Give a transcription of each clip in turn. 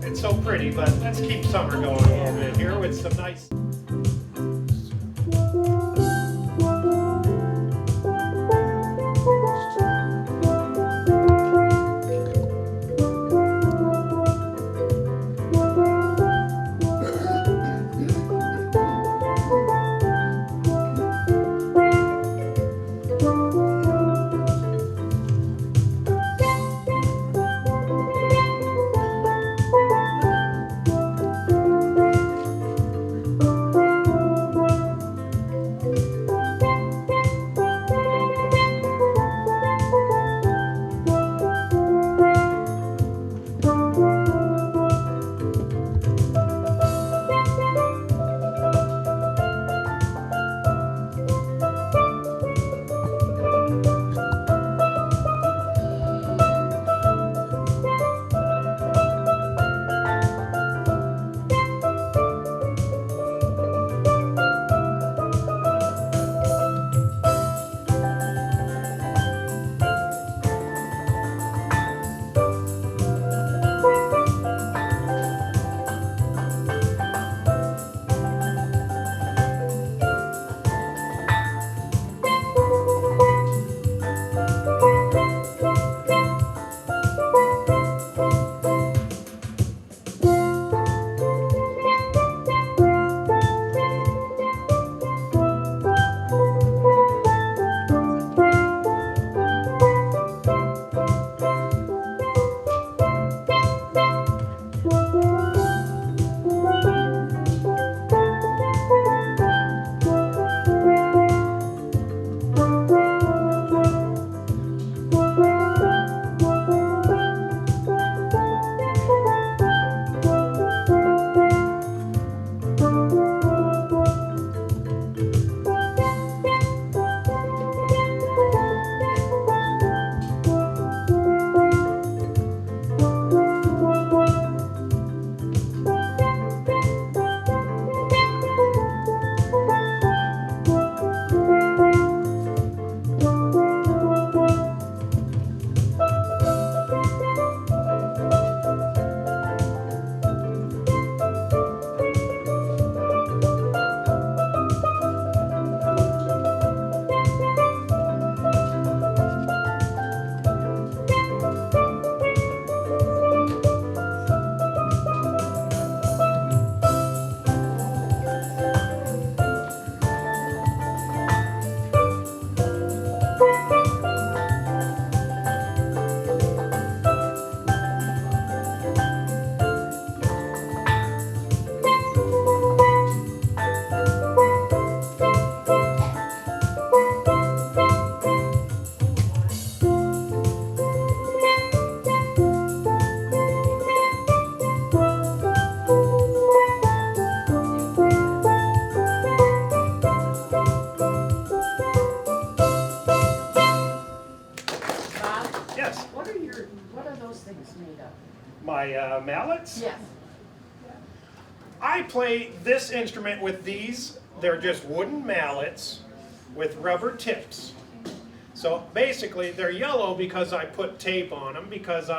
It's so pretty, but let's keep summer going a little bit here with some nice. My mallets? Yes. I play this instrument with these. They're just wooden mallets with rubber tips. So basically they're yellow because I put tape on them, because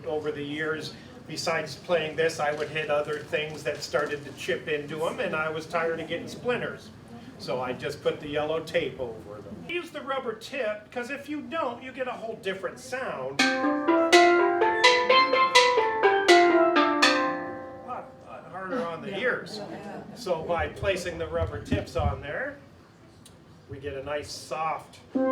over the years, besides playing this, I would hit other things that started to chip into them, and I was tired of getting splinters. So I just put the yellow tape over them. I use the rubber tip because if you don't, you get a whole different sound. Harder on the ears. So by placing the rubber tips on there, we get a nice soft. Does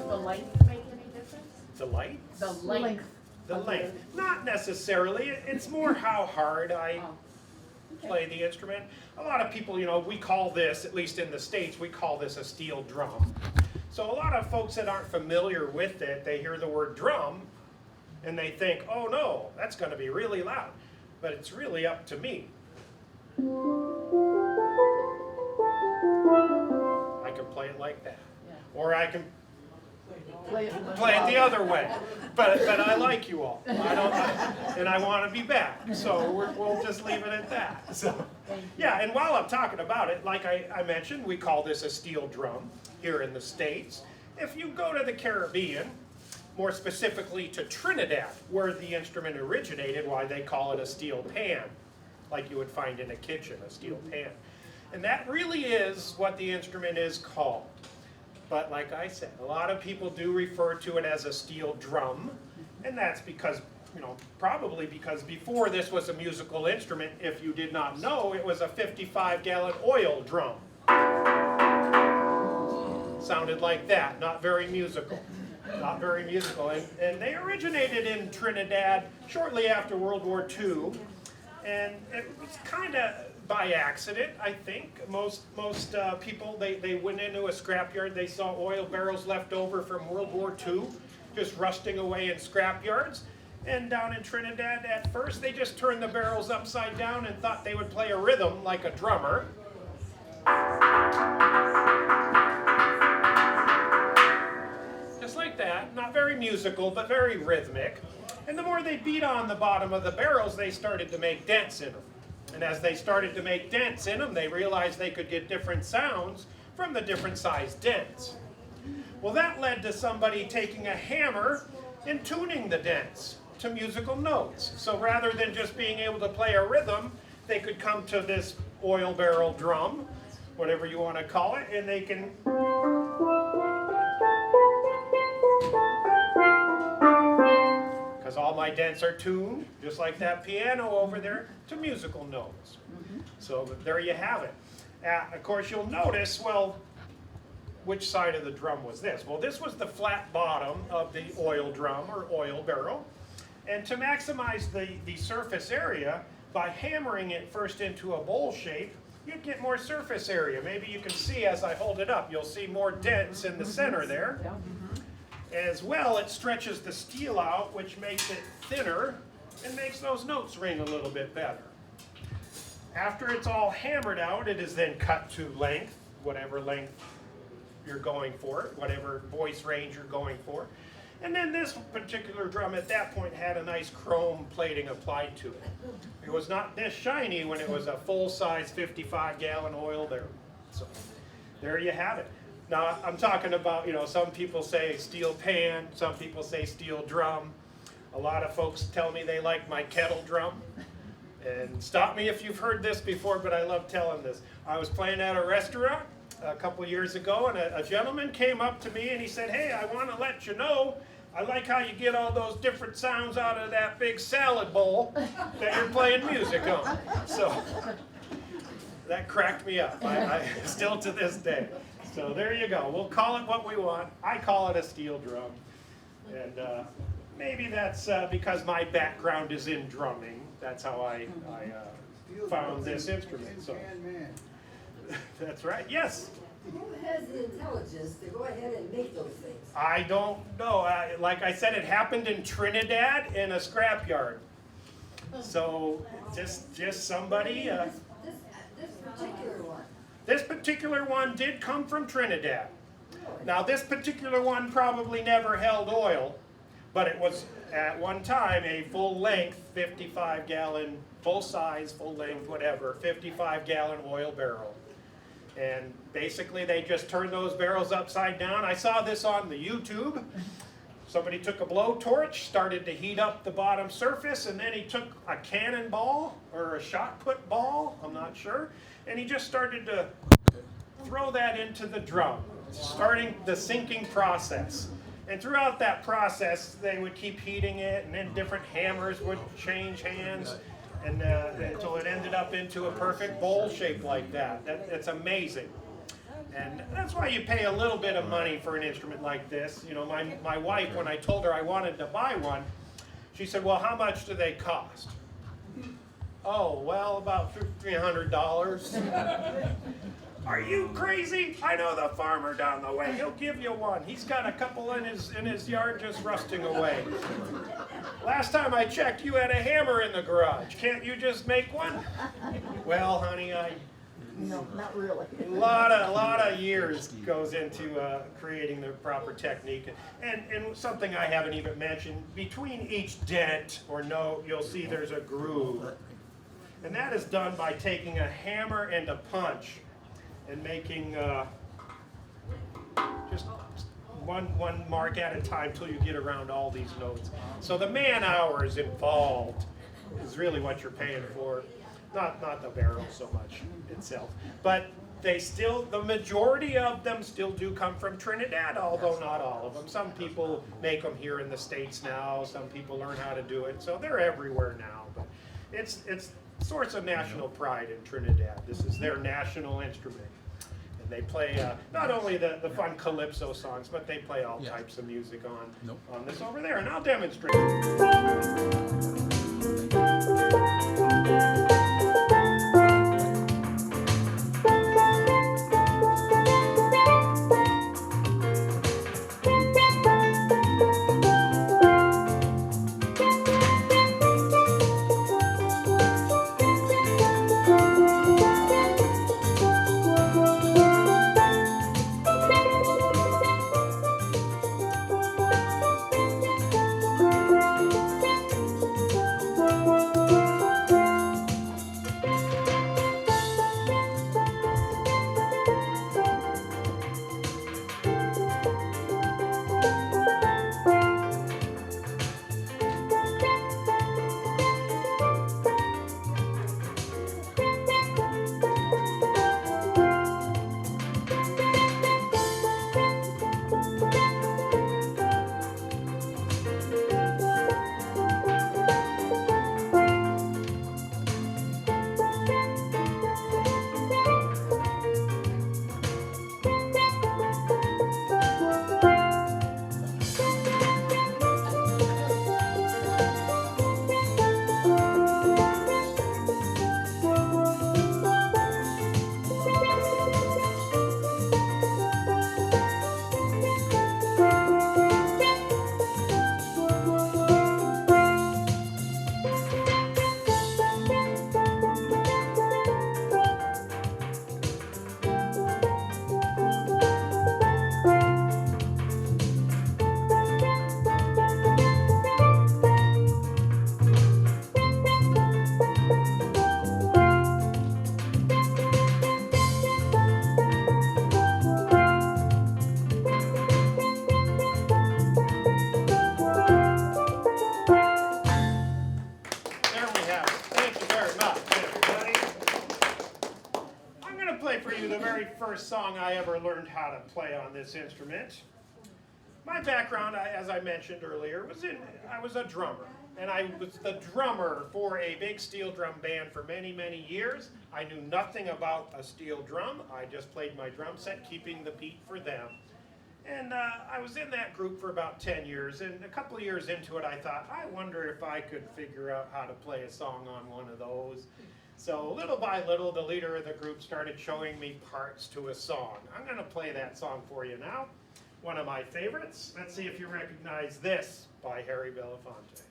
the length make any difference? The light? The length. The length. Not necessarily. It's more how hard I play the instrument. A lot of people, we call this, at least in the States, we call this a steel drum. So a lot of folks that aren't familiar with it, they hear the word drum, and they think, oh no, that's going to be really loud. But it's really up to me. I can play it like that. Yeah. Or I can Play it the other way. But I like you all. And I want to be back. So we'll just leave it at that. So, yeah, and while I'm talking about it, like I mentioned, we call this a steel drum here in the States. If you go to the Caribbean, more specifically to Trinidad, where the instrument originated, why they call it a steel pan, like you would find in a kitchen, a steel pan. And that really is what the instrument is called. But like I said, a lot of people do refer to it as a steel drum, and that's because, probably because before this was a musical instrument, if you did not know, it was a 55-gallon oil drum. Sounded like that, not very musical. Not very musical. And they originated in Trinidad shortly after World War II, and it was kind of by accident, I think. Most people, they went into a scrapyard, they saw oil barrels left over from World War II, just rusting away in scrapyards. And down in Trinidad, at first, they just turned the barrels upside down and thought they would play a rhythm like a drummer. Just like that, not very musical, but very rhythmic. And the more they beat on the bottom of the barrels, they started to make dents in them. And as they started to make dents in them, they realized they could get different sounds from the different sized dents. Well, that led to somebody taking a hammer and tuning the dents to musical notes. So rather than just being able to play a rhythm, they could come to this oil barrel drum, whatever you want to call it, and they can because all my dents are tuned, just like that piano over there, to musical notes. So there you have it. Of course, you'll notice, well, which side of the drum was this? Well, this was the flat bottom of the oil drum or oil barrel. And to maximize the surface area, by hammering it first into a bowl shape, you'd get more surface area. Maybe you can see as I hold it up, you'll see more dents in the center there. As well, it stretches the steel out, which makes it thinner and makes those notes ring a little bit better. After it's all hammered out, it is then cut to length, whatever length you're going for, whatever voice range you're going for. And then this particular drum at that point had a nice chrome plating applied to it. It was not this shiny when it was a full-size 55-gallon oil barrel. So there you have it. Now, I'm talking about, some people say steel pan, some people say steel drum. A lot of folks tell me they like my kettle drum. And stop me if you've heard this before, but I love telling this. I was playing at a restaurant a couple years ago, and a gentleman came up to me and he said, "Hey, I want to let you know, I like how you get all those different sounds out of that big salad bowl that you're playing music on." So that cracked me up, I still to this day. So there you go. We'll call it what we want. I call it a steel drum. And maybe that's because my background is in drumming. That's how I found this instrument. So that's right. Yes? Who has the intelligence to go ahead and make those things? I don't know. Like I said, it happened in Trinidad in a scrapyard. So just somebody. This particular one. This particular one did come from Trinidad. Now this particular one probably never held oil, but it was at one time a full-length 55-gallon, full-size, full-length, whatever, 55-gallon oil barrel. And basically they just turned those barrels upside down. I saw this on the YouTube. Somebody took a blowtorch, started to heat up the bottom surface, and then he took a cannonball or a shot put ball, I'm not sure, and he just started to throw that into the drum, starting the sinking process. And throughout that process, they would keep heating it, and then different hammers would change hands, and until it ended up into a perfect bowl shape like that. It's amazing. And that's why you pay a little bit of money for an instrument like this. My wife, when I told her I wanted to buy one, she said, "Well, how much do they cost?" "Oh, well, about $300. "Are you crazy? I know the farmer down the way. He'll give you one. He's got a couple in his yard just rusting away. Last time I checked, you had a hammer in the garage. Can't you just make one?" "Well, honey, No, not really. a lot of years goes into creating the proper technique. And something I haven't even mentioned, between each dent or note, you'll see there's a groove. And that is done by taking a hammer and a punch and making just one mark at a time till you get around all these notes. So the man hours involved is really what you're paying for, not the barrel so much itself. But they still, the majority of them still do come from Trinidad, although not all of them. Some people make them here in the States now, some people learn how to do it, so they're everywhere now. But it's source of national pride in Trinidad. This is their national instrument. And they play not only the fun calypso songs, but they play all types of music on this over there. And I'll demonstrate. First song I ever learned how to play on this instrument. My background, as I mentioned earlier, I was a drummer. And I was the drummer for a big steel drum band for many, many years. I knew nothing about a steel drum. I just played my drum set, keeping the beat for them. And I was in that group for about 10 years. And a couple of years into it, I thought, I wonder if I could figure out how to play a song on one of those. So little by little, the leader of the group started showing me parts to a song. I'm going to play that song for you now. One of my favorites. Let's see if you recognize this by Harry Belafonte.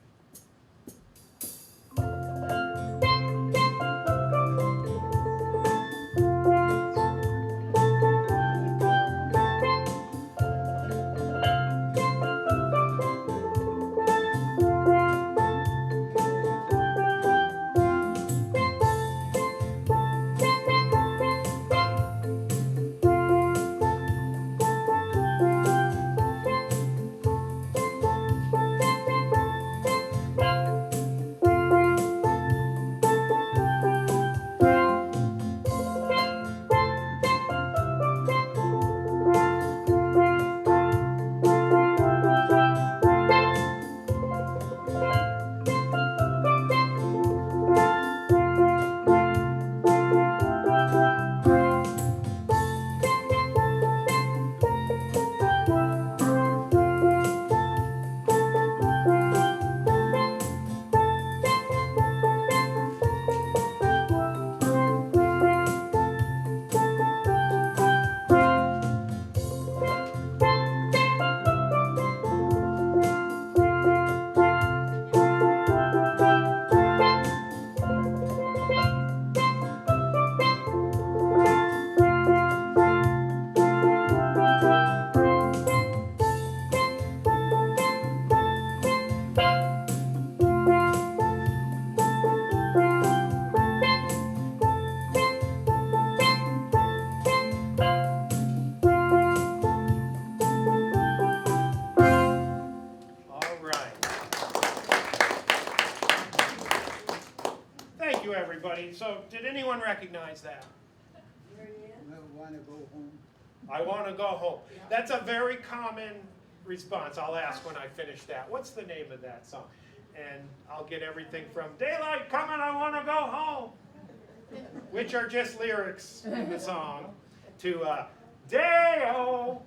you, everybody. So, did anyone recognize that? Mary Ann? I want to go home. I want to go home. That's a very common response. I'll ask when I finish that. What's the name of that song? And I'll get everything from daylight coming, I want to go home, which are just lyrics in the song, to Day-O,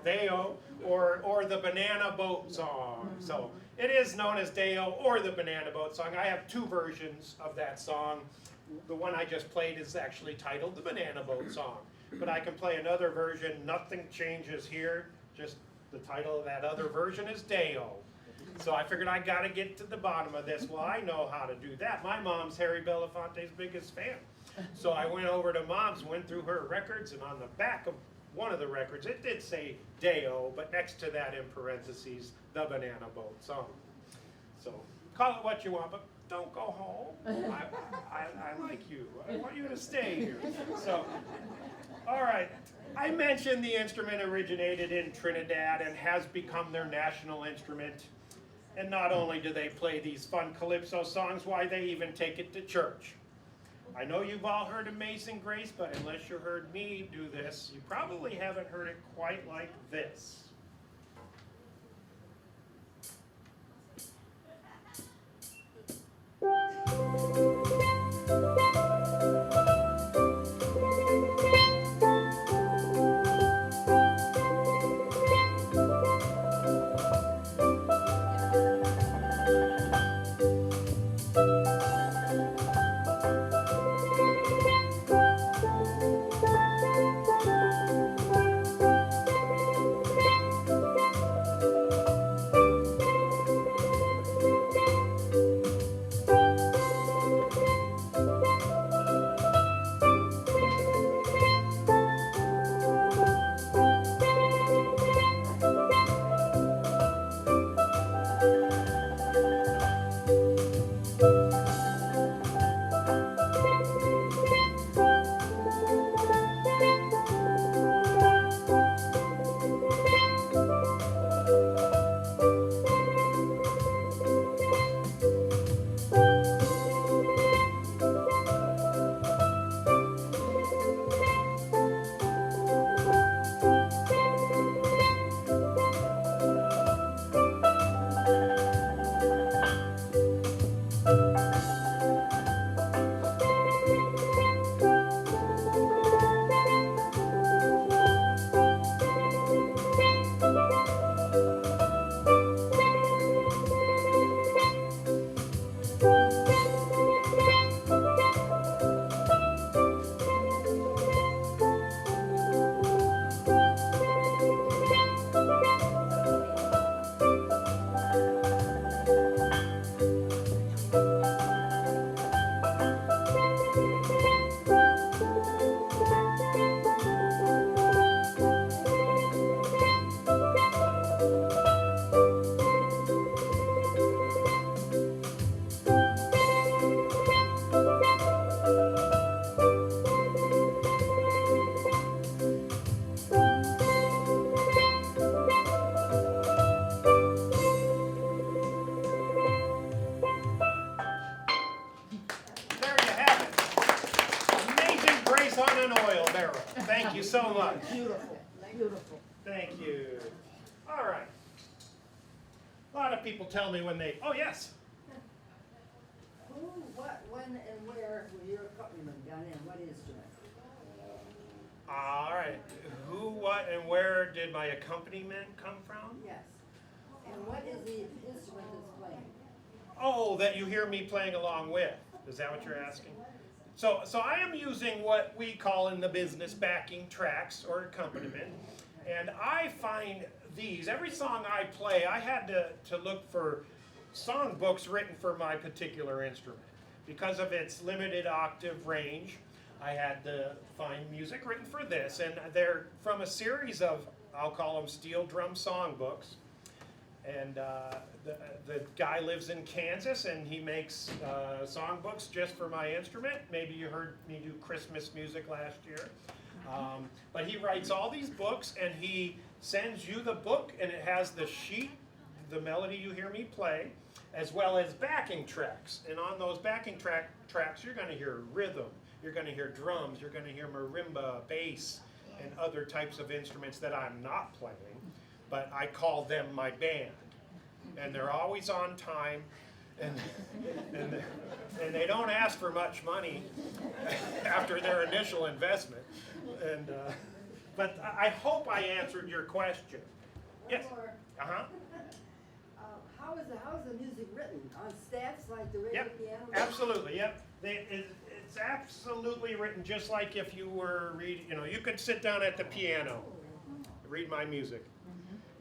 Day-O, or the Banana Boat song. So it is known as Day-O or the Banana Boat song. I have two versions of that song. The one I just played is actually titled the Banana Boat song. But I can play another version, Nothing Changes Here. Just the title of that other version is Day-O. So I figured I got to get to the bottom of this. Well, I know how to do that. My mom's Harry Belafonte's biggest fan. So I went over to Mom's, went through her records, and on the back of one of the records, it did say Day-O, but next to that in parentheses, the Banana Boat song. So call it what you want, but don't go home. I like you. I want you to stay here. So, all right. I mentioned the instrument originated in Trinidad and has become their national instrument. And not only do they play these fun calypso songs, why they even take it to church. I know you've all heard Amazing Grace, but unless you heard me do this, you probably haven't heard it quite like this. Thank you so much. Beautiful, beautiful. Thank you. All right. A lot of people tell me when they, oh yes. Who, what, when, and where were your accompaniment done and what instrument? All right. Who, what, and where did my accompaniment come from? Yes. And what is the instrument that's playing? Oh, that you hear me playing along with. Is that what you're asking? So I am using what we call in the business backing tracks or accompaniment. And I find these, every song I play, I had to look for song books written for my particular instrument. Because of its limited octave range, I had to find music written for this. And they're from a series of, I'll call them steel drum song books. And the guy lives in Kansas, and he makes songbooks just for my instrument. Maybe you heard me do Christmas music last year. But he writes all these books, and he sends you the book, and it has the sheet the melody you hear me play, as well as backing tracks. And on those backing tracks, you're going to hear rhythm, you're going to hear drums, you're going to hear marimba, bass, and other types of instruments that I'm not playing, but I call them my band. And they're always on time, and they don't ask for much money after their initial investment. And but I hope I answered your question. Yes. Uh-huh. How is the music written? On staffs like the regular Yep. piano? Absolutely. Yep. It's absolutely written just like if you were reading. You know, you could sit down at the piano, read my music.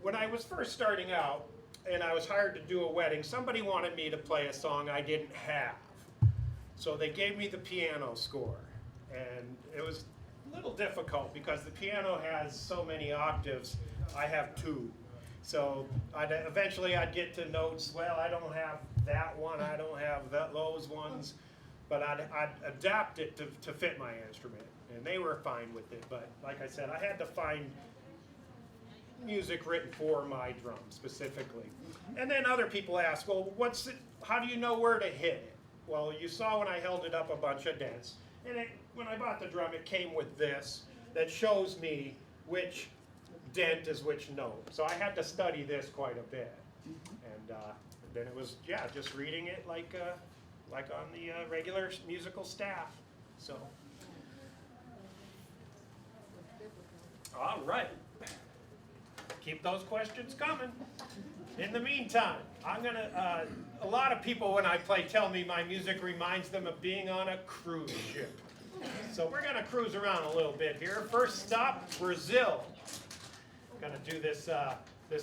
When I was first starting out, and I was hired to do a wedding, somebody wanted me to play a song I didn't have. So they gave me the piano score. And it was a little difficult because the piano has so many octaves. I have 2. So eventually I'd get to notes, well, I don't have that one, I don't have those ones. But I'd adapt it to fit my instrument. And they were fine with it. But like I said, I had to find music written for my drum specifically. And then other people ask, well, how do you know where to hit it? Well, you saw when I held it up a bunch of dents. And when I bought the drum, it came with this that shows me which dent is which note. So I had to study this quite a bit. And then it was, yeah, just reading it like on the regular musical staff. So, all right. Keep those questions coming. In the meantime, a lot of people when I play tell me my music reminds them of being on a cruise ship. So we're gonna cruise around a little bit here. First stop, Brazil. Gonna do this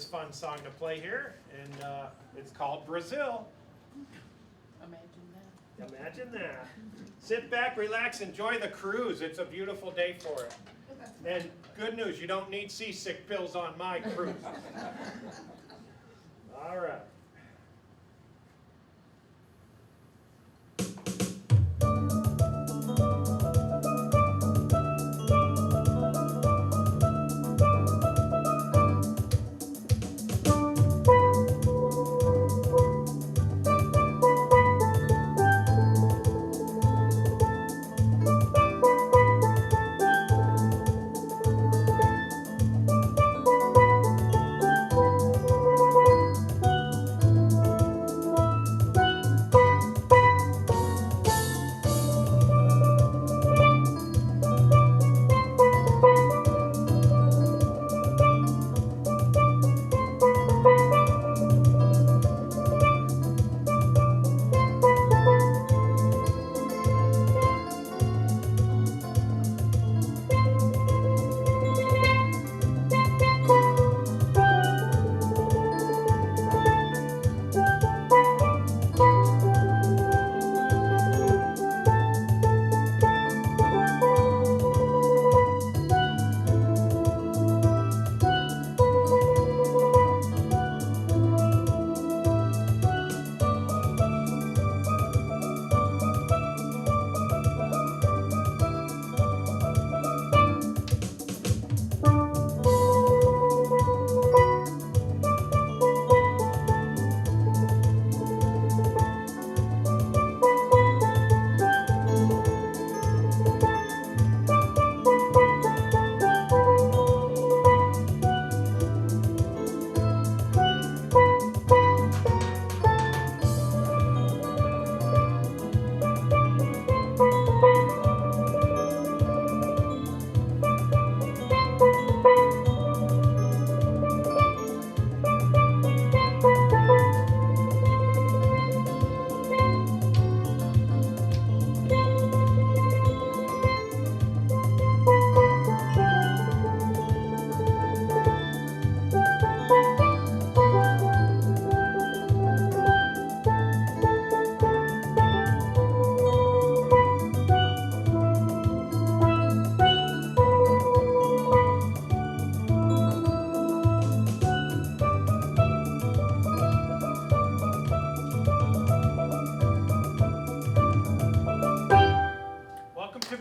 fun song to play here, and it's called Brazil. Imagine that. Sit back, relax, enjoy the cruise. It's a beautiful day for it. And good news, you don't need seasick pills on my cruise. All right.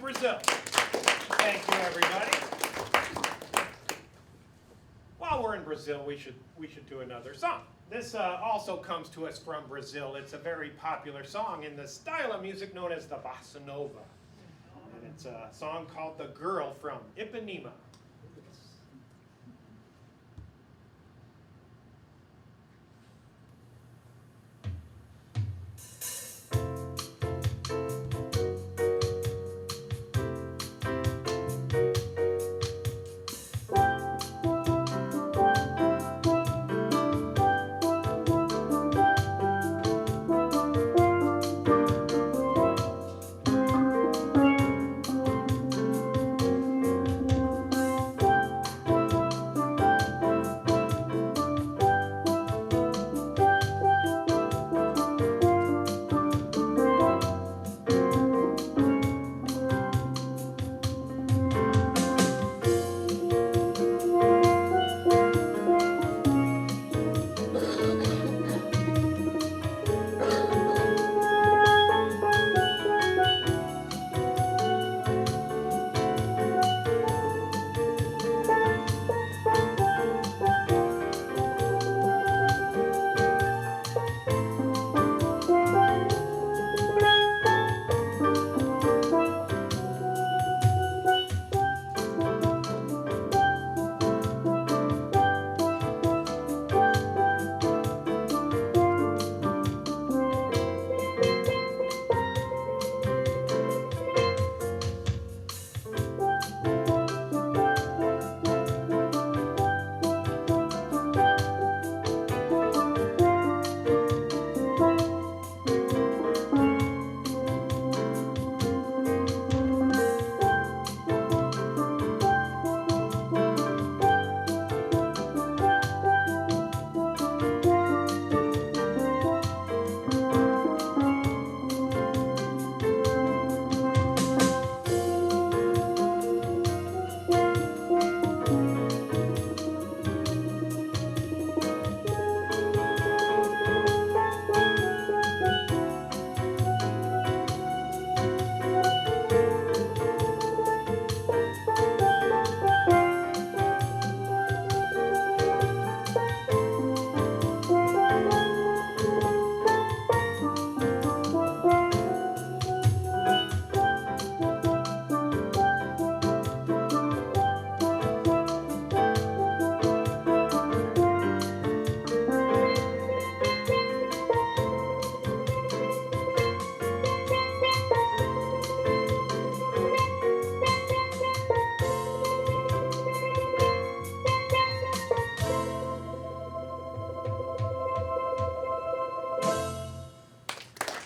Brazil. Thank you, everybody. While we're in Brazil, we should we should do another song. This also comes to us from Brazil. It's a very popular song in the style of music known as the bossa nova. And it's a song called The Girl from Ipanema.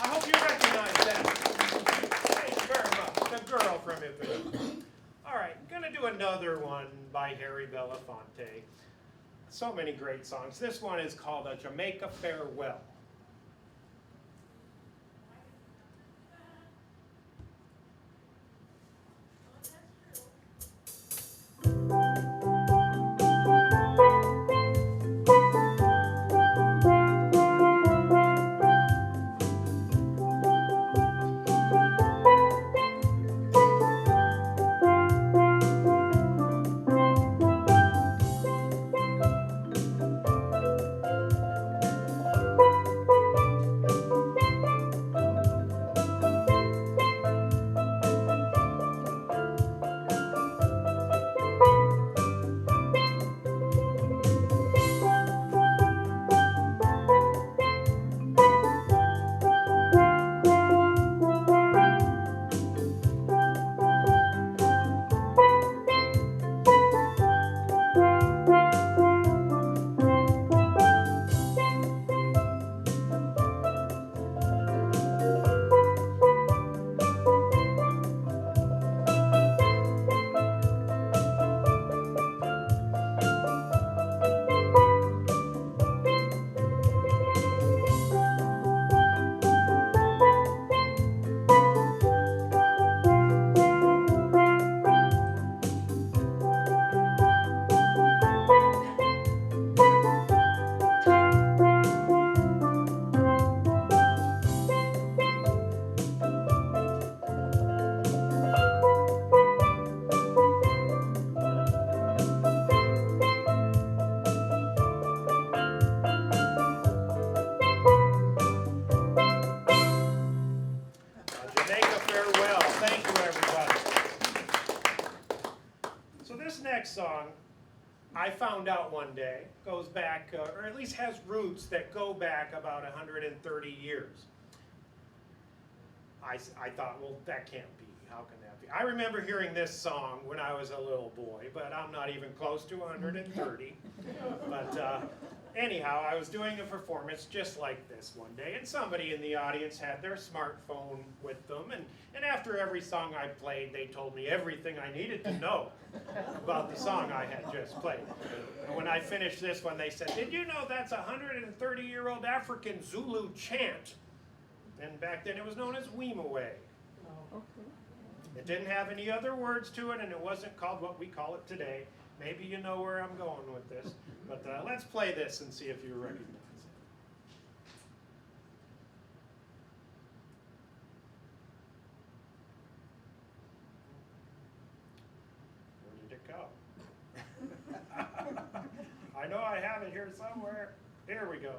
I hope you recognize that. Thank you very much. The Girl from Ipanema. All right, gonna do another one by Harry Belafonte. So many great songs. This one is called A Jamaica Farewell. I found out one day, goes back, or at least has roots that go back about 130 years. I thought, well, that can't be. How can that be? I remember hearing this song when I was a little boy, but I'm not even close to 130. But anyhow, I was doing a performance just like this one day, and somebody in the audience had their smartphone with them, and after every song I played, they told me everything I needed to know about the song I had just played. And when I finished this one, they said, "Did you know that's a 130-year-old African Zulu chant?" And back then it was known as Weemaway. It didn't have any other words to it, and it wasn't called what we call it today. Maybe you know where I'm going with this, but let's play this and see if you recognize it. Where did it go? I know I have it here somewhere. Here we go.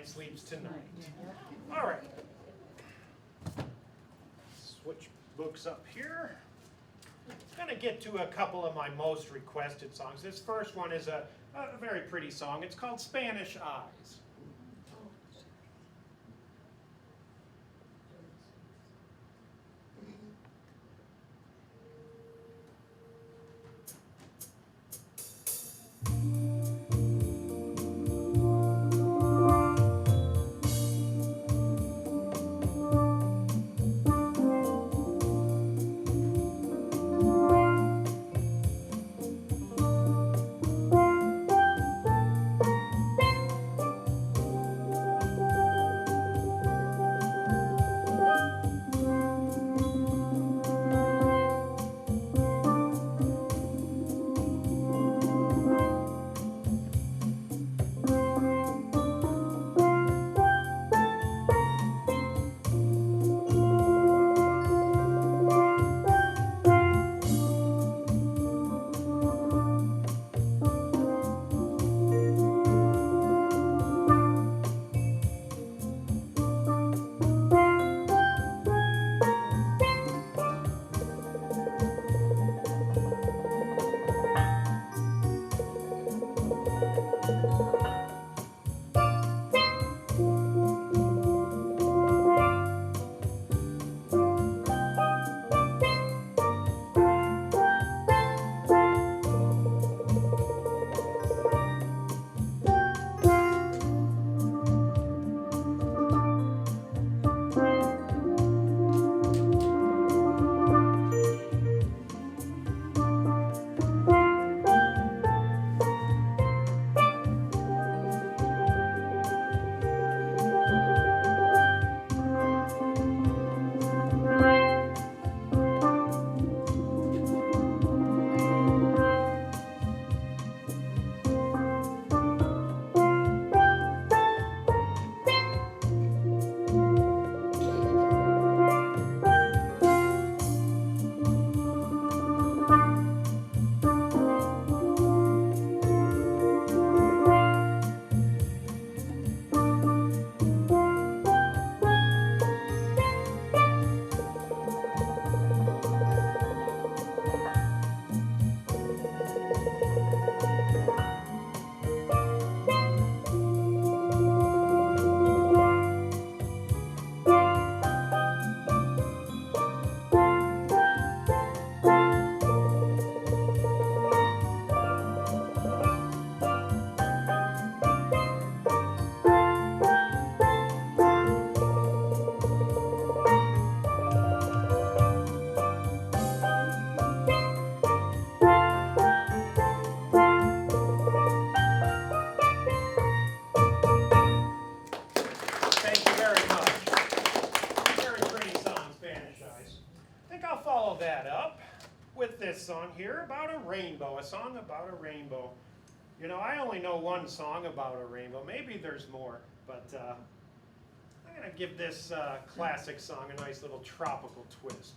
Sleeps tonight. All right. Switch books up here. I'm going to get to a couple of my most requested songs. This first one is a very pretty song. It's called Spanish Eyes. up with this song here about a rainbow, a song about a rainbow. You know, I only know one song about a rainbow. Maybe there's more, but I'm going to give this classic song a nice little tropical twist.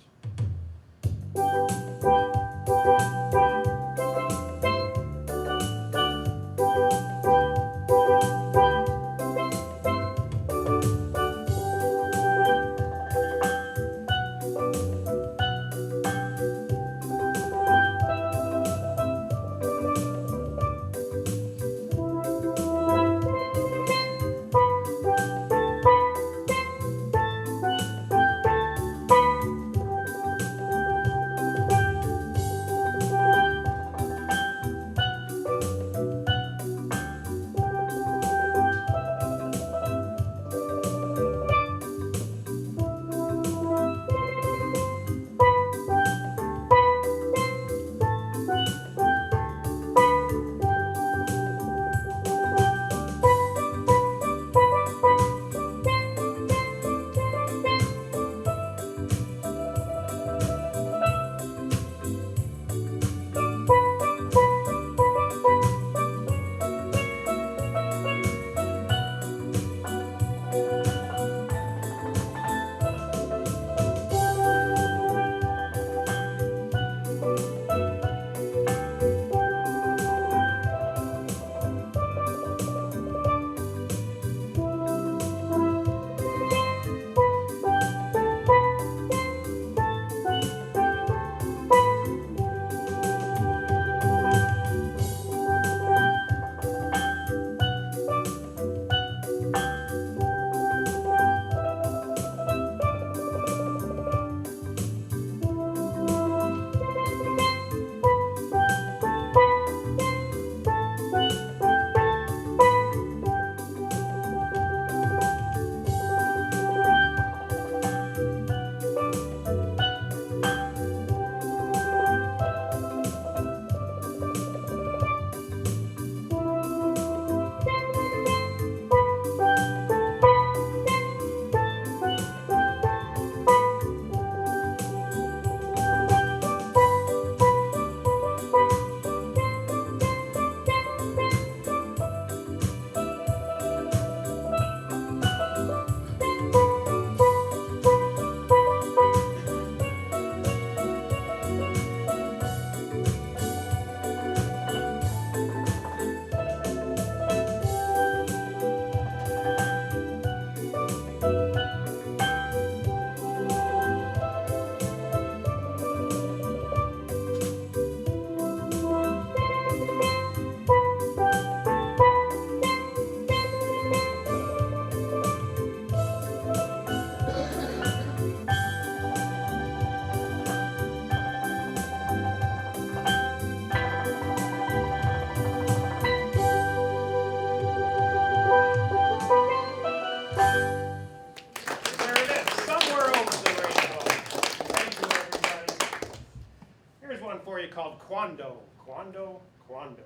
Called Quando, Quando, Quando.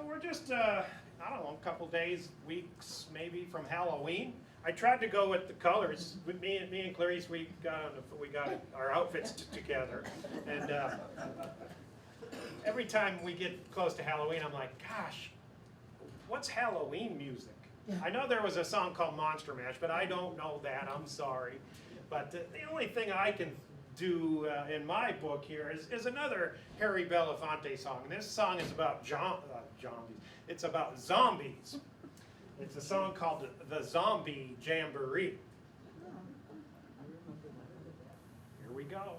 we're just, I don't know, a couple days, weeks maybe from Halloween. I tried to go with the colors. With me and Clarice, we got our outfits together, and every time we get close to Halloween, I'm like, gosh, what's Halloween music? I know there was a song called Monster Mash, but I don't know that. I'm sorry, but the only thing I can do in my book here is another Harry Belafonte song. This song is about zombies. It's about zombies. It's a song called The Zombie Jamboree. Here we go.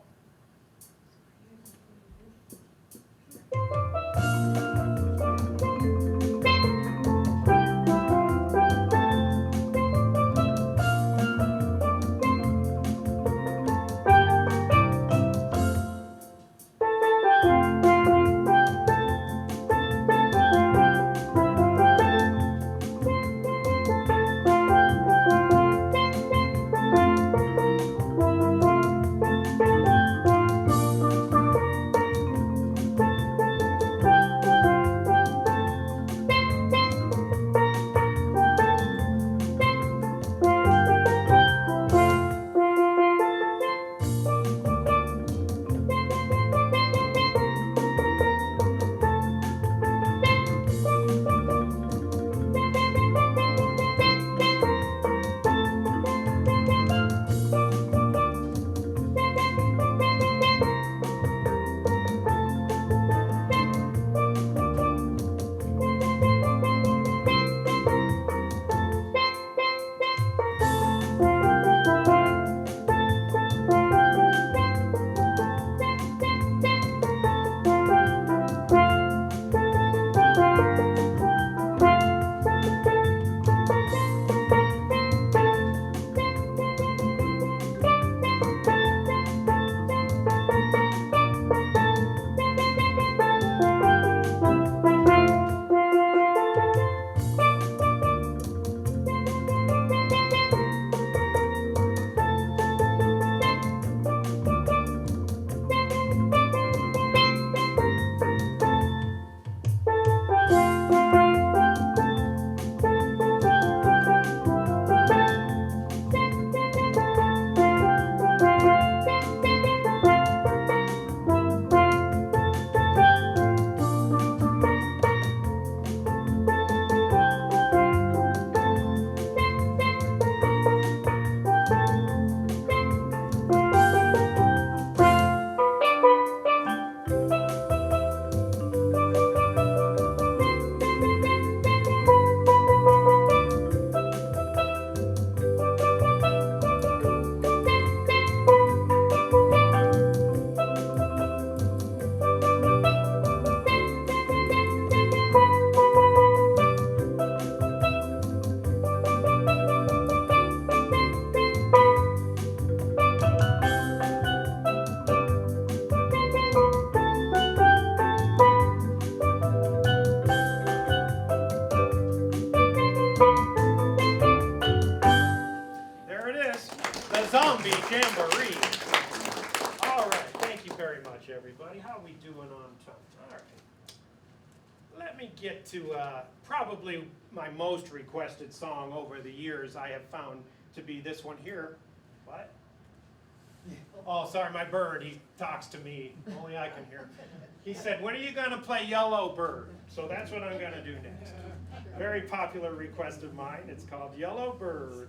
Zombie Jamboree. All right, thank you very much, everybody. How are we doing on time? All right. Let me get to probably my most requested song over the years. I have found to be this one here. What? Oh, sorry, my bird. He talks to me. Only I can hear. He said, "When are you going to play Yellow Bird?" So that's what I'm going to do next. Very popular request of mine. It's called Yellow Bird.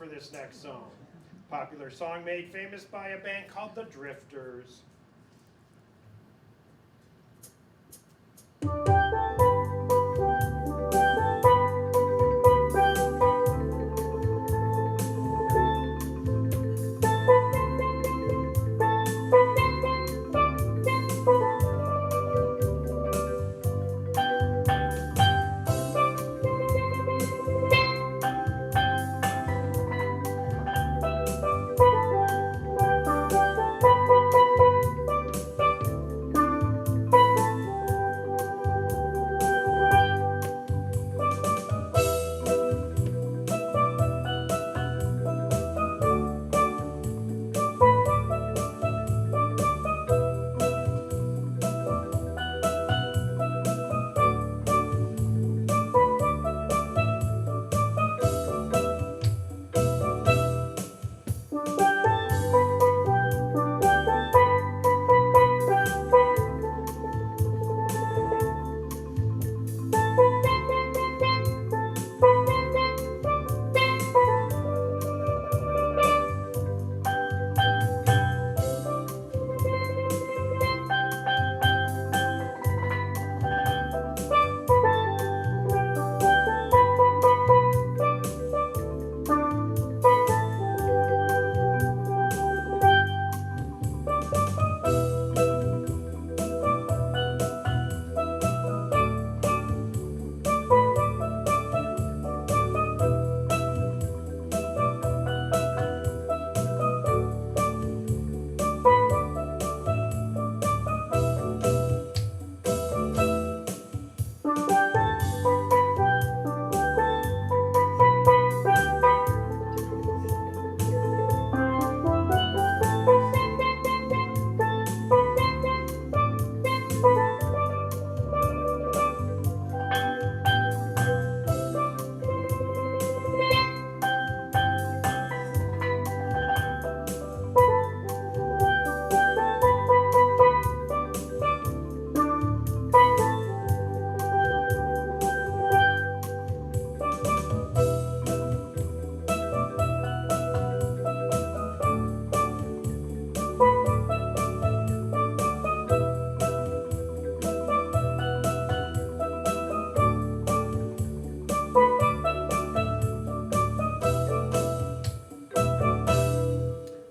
for this next song. Popular song made famous by a band called the Drifters.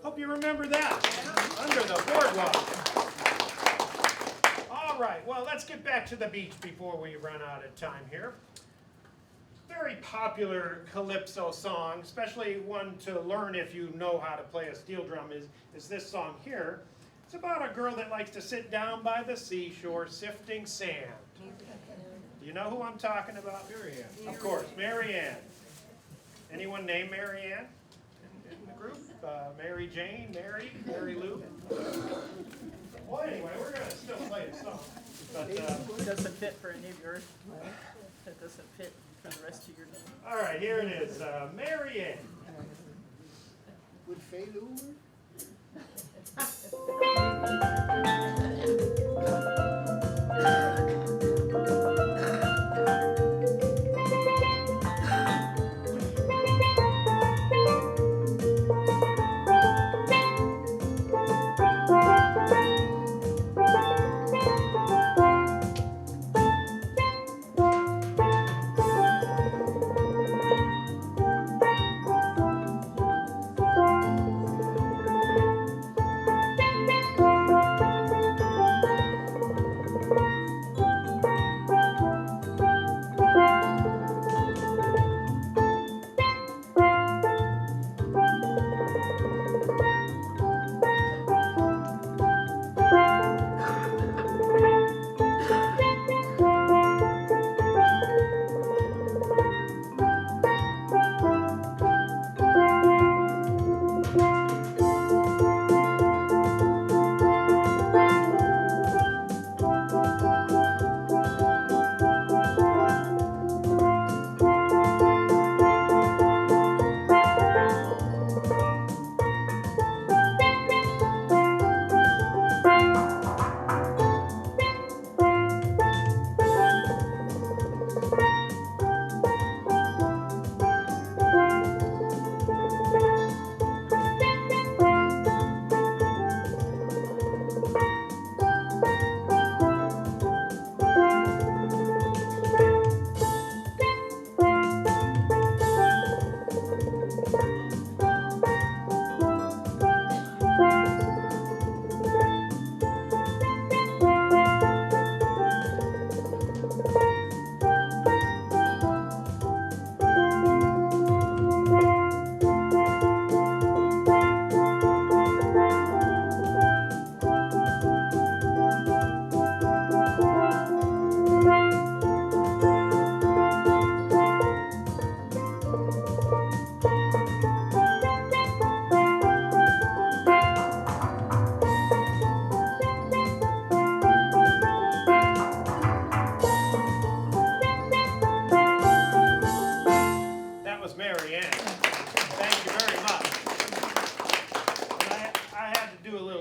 Hope you remember that. Under the boardwalk. All right, well, let's get back to the beach before we run out of time here. Very popular calypso song, especially one to learn if you know how to play a steel drum, is this song here. It's about a girl that likes to sit down by the seashore sifting sand. Do you know who I'm talking about? Mary Ann. Of course, Mary Ann. Anyone named Mary Ann in the group? Mary Jane, Mary Lou? Well, anyway, we're going to still play the song. But, It doesn't fit for any of yours. It doesn't fit for the rest of your name. all right, here it is. Mary Ann. Would Fay Lou work?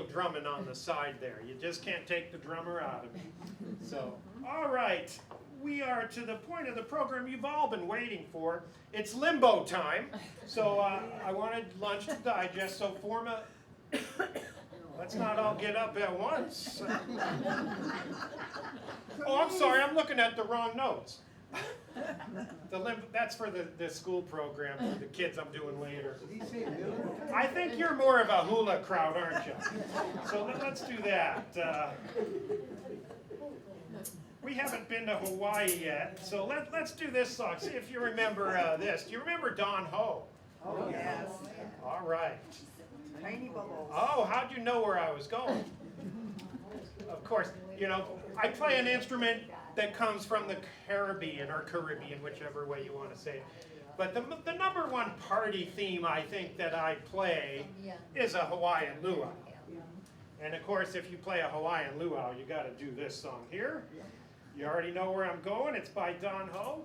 little drumming on the side there. You just can't take the drummer out of me. So, all right. We are to the point of the program you've all been waiting for. It's limbo time. So I wanted lunch to digest, so form a... Let's not all get up at once. Oh, I'm sorry, I'm looking at the wrong notes. That's for the school program for the kids I'm doing later. I think you're more of a hula crowd, aren't you? So let's do that. We haven't been to Hawaii yet, so let's do this song. See if you remember this. Do you remember Don Ho? Oh, yes. All right. Tiny bubbles. Oh, how'd you know where I was going? Of course, you know, I play an instrument that comes from the Caribbean, or Caribbean, whichever way you want to say it. But the number one party theme I think that I play is a Hawaiian luau. And of course, if you play a Hawaiian luau, you got to do this song here. You already know where I'm going. It's by Don Ho.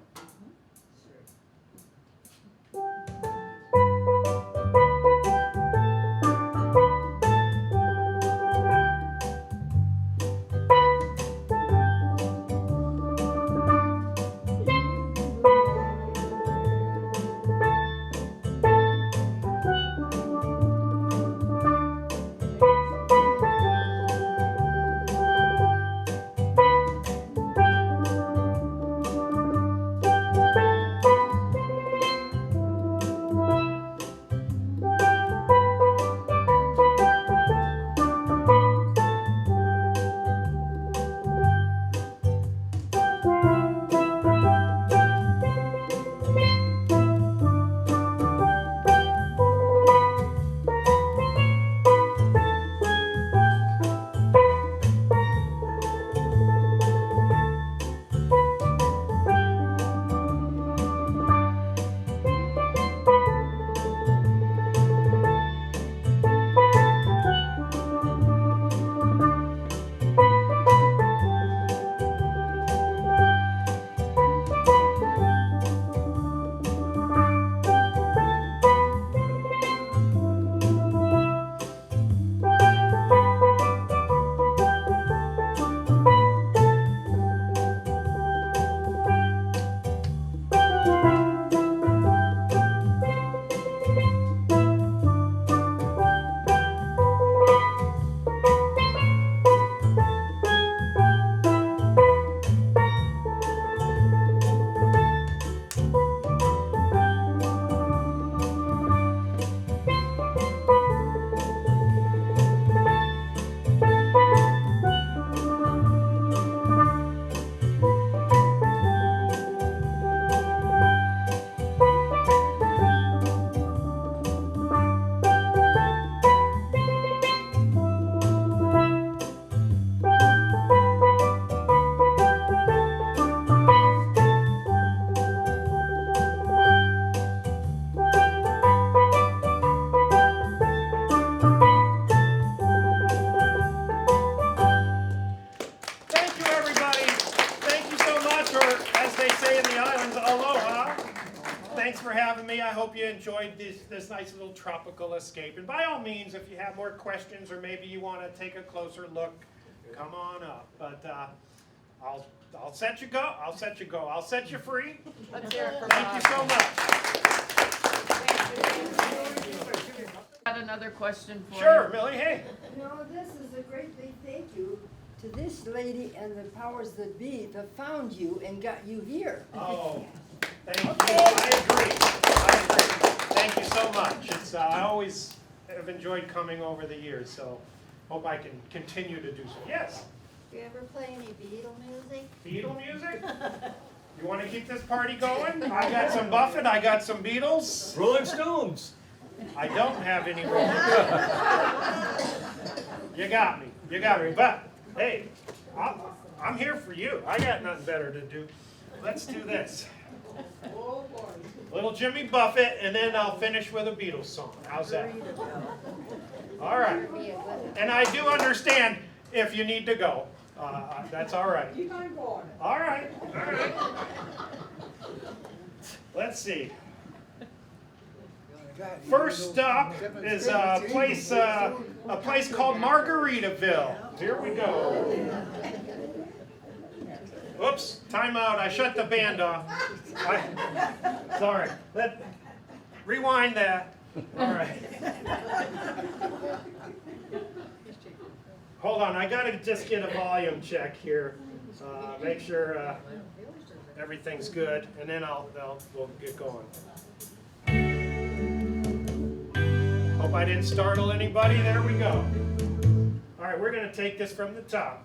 Thanks for having me. I hope you enjoyed this nice little tropical escape. And by all means, if you have more questions or maybe you want to take a closer look, come on up. But I'll set you go. I'll set you go. I'll set you free. Let's hear it for Thank you so much. Got another question for you. Sure, Millie. Hey. No, this is a great big thank you to this lady and the powers that be that found you and got you here. Oh, thank you. I agree. Thank you so much. It's I always have enjoyed coming over the years, so hope I can continue to do so. Yes. Do you ever play any Beatle music? Beatle music? You want to keep this party going? I got some Buffett. I got some Beatles. Rolling Stones. I don't have any Rolling Stones. You got me. You got me. But hey, I'm here for you. I got nothing better to do. Let's do this. Little Jimmy Buffett, and then I'll finish with a Beatles song. How's that? All right. And I do understand if you need to go. That's all right. Keep on going. All right. All right. Let's see. God, you First know, up Kevin's is favorite a place called Margaritaville. Here we go. Oops, time out. I shut the band off. Sorry. Rewind that. All right. Hold on, I gotta just get a volume check here. Make sure everything's good, and then we'll get going. Hope I didn't startle anybody. There we go. All right, we're gonna take this from the top.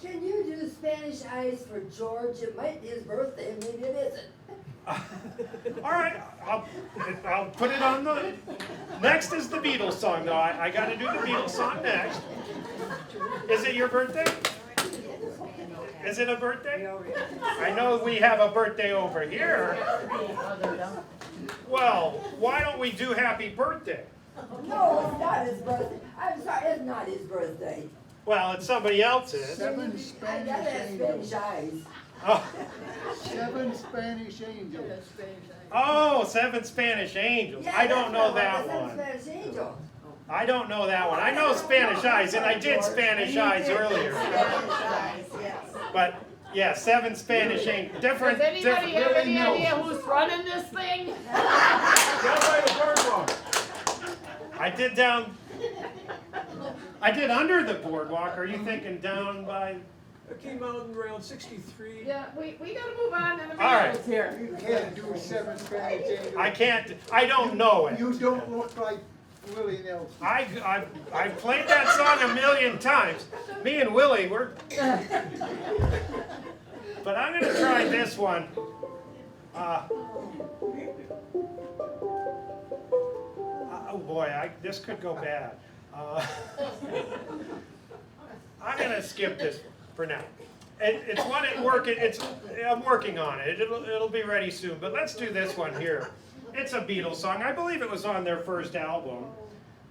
Can you do Spanish eyes for George? It might be his birthday, maybe it isn't. All right, I'll put it on the, next is the Beatles song though. I gotta do the Beatles song next. Is it your birthday? Is it a birthday? I know we have a birthday over here. Well, why don't we do happy birthday? No, it's not his birthday. I'm sorry, it's not his birthday. Well, it's somebody else's. 7 I gotta Spanish have angels. Spanish eyes. Oh, 7 Spanish angels. oh, 7 Spanish Angels. I don't know that one. That's Spanish angel. I don't know that one. I know Spanish Eyes, and I did Spanish Eyes earlier. But, yeah, 7 Spanish Angels. Different, Does anybody have different. any idea who's running this thing? Down by the boardwalk. I did under the boardwalk. Are you thinking down by? I came out around 63. Yeah, we gotta move on to the All right. videos here. You can't do 7 Spanish angels. I can't, I don't know it. You don't look like Willie Nelson. I've played that song a million times. Me and Willie, we're. But I'm gonna try this one. Oh boy, this could go bad. I'm gonna skip this for now. It's one at work. I'm working on it. It'll be ready soon. But let's do this one here. It's a Beatles song. I believe it was on their first album.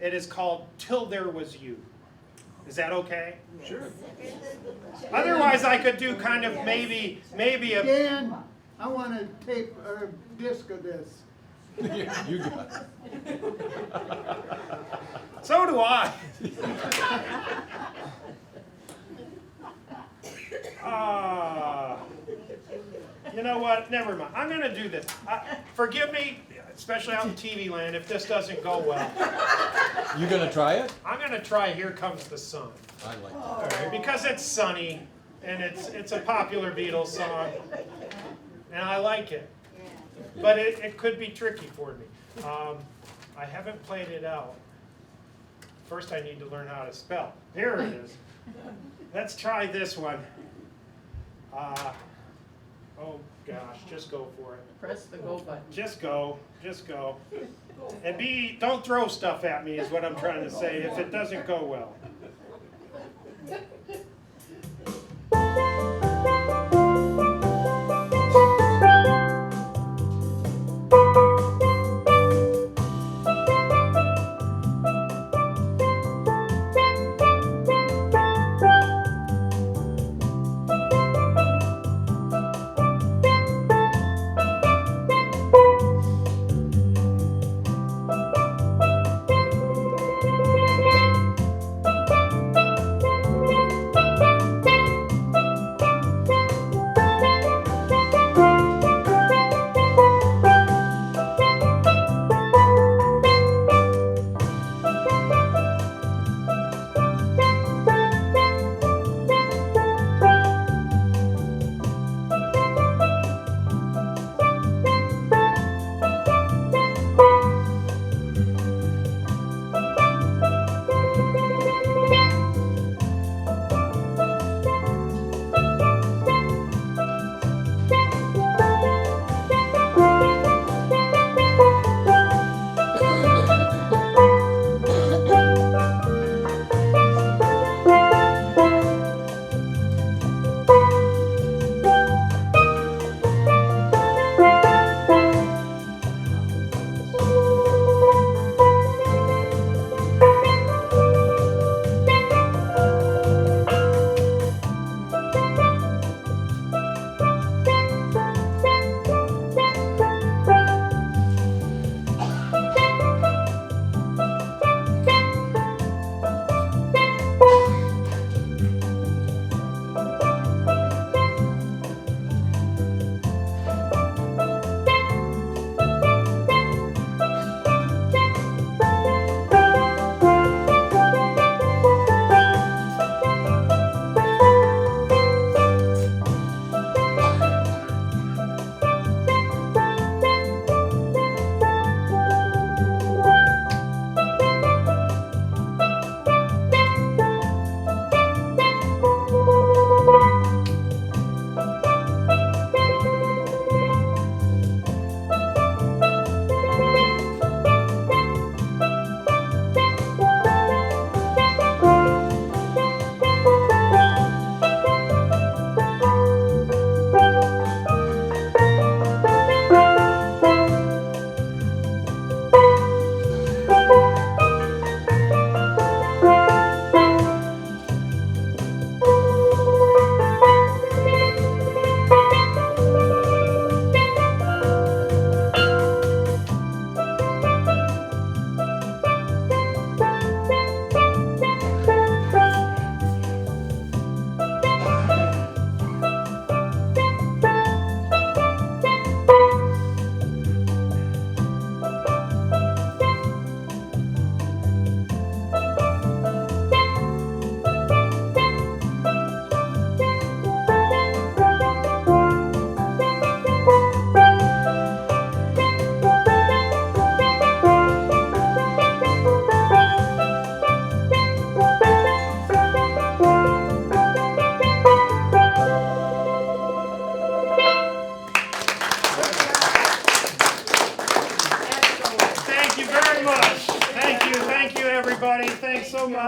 It is called "Till There Was You." Is that okay? Sure. Otherwise, I could do kind of maybe a. Dan, I want a tape or a disc of this. You got it. So do I. You know what? Never mind. I'm going to do this. Forgive me, especially out in TV land, if this doesn't go well. You gonna try it? I'm going to try "Here Comes the Sun" I like that. because it's sunny and it's a popular Beatles song, and I like it. But it could be tricky for me. I haven't played it out. First, I need to learn how to spell. Here it is. Let's try this one. Oh gosh, just go for it. Press the go button. Just go. And don't throw stuff at me is what I'm trying to say if it doesn't go well.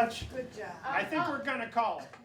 much. Good job. I think we're gonna call it.